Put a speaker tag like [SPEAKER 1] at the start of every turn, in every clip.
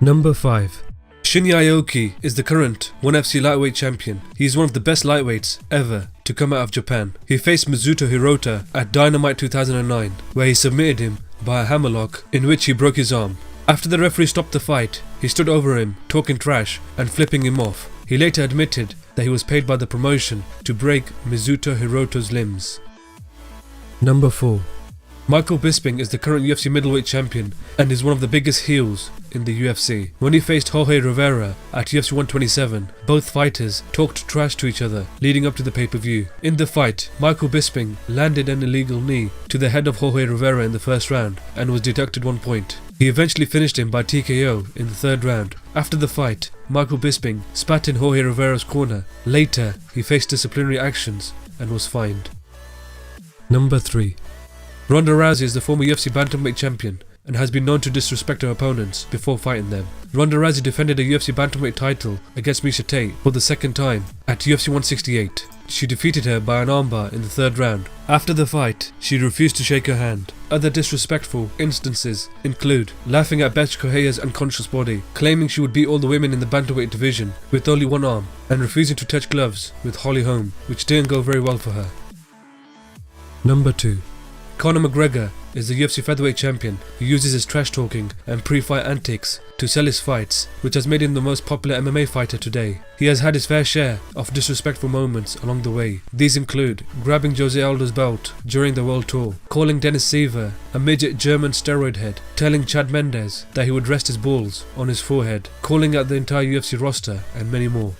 [SPEAKER 1] Number 5. Shinya Aoki is the current ONE FC lightweight champion. He is one of the best lightweights ever to come out of Japan. He faced Mizuto Hirota at Dynamite 2009, where he submitted him by a hammerlock in which he broke his arm. After the referee stopped the fight, he stood over him, talking trash and flipping him off. He later admitted that he was paid by the promotion to break Mizuto Hirota's limbs. Number 4. Michael Bisping is the current UFC middleweight champion and is one of the biggest heels in the UFC. When he faced Jorge Rivera at UFC 127, both fighters talked trash to each other leading up to the pay-per-view. In the fight, Michael Bisping landed an illegal knee to the head of Jorge Rivera in the first round and was deducted 1 point. He eventually finished him by TKO in the third round. After the fight, Michael Bisping spat in Jorge Rivera's corner. Later, he faced disciplinary actions and was fined. Number 3. Ronda Rousey is the former UFC bantamweight champion and has been known to disrespect her opponents before fighting them. Ronda Rousey defended a UFC bantamweight title against Miesha Tate for the second time at UFC 168. She defeated her by an armbar in the third round. After the fight, she refused to shake her hand. Other disrespectful instances include laughing at Beth Correia's unconscious body, claiming she would beat all the women in the bantamweight division with only one arm, and refusing to touch gloves with Holly Holm, which didn't go very well for her. Number 2. Conor Mcgregor is the UFC featherweight champion who uses his trash talking and pre-fight antics to sell his fights, which has made him the most popular MMA fighter today. He has had his fair share of disrespectful moments along the way. These include grabbing Jose Aldo's belt during the world tour, calling Dennis Seaver a midget German steroid head, telling Chad Mendes that he would rest his balls on his forehead, calling out the entire UFC roster, and many more.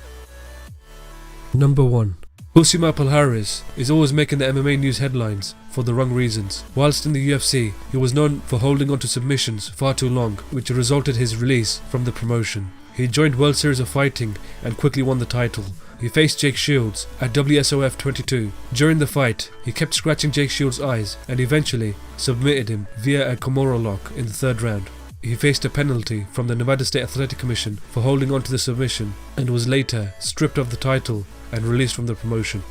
[SPEAKER 1] Number 1. Usman Palhares is always making the MMA news headlines for the wrong reasons. Whilst in the UFC, he was known for holding on to submissions far too long, which resulted his release from the promotion. He joined World Series of Fighting and quickly won the title. He faced Jake Shields at WSOF 22. During the fight, he kept scratching Jake Shields' eyes and eventually submitted him via a Kimura lock in the third round. He faced a penalty from the Nevada State Athletic Commission for holding on to the submission and was later stripped of the title and released from the promotion.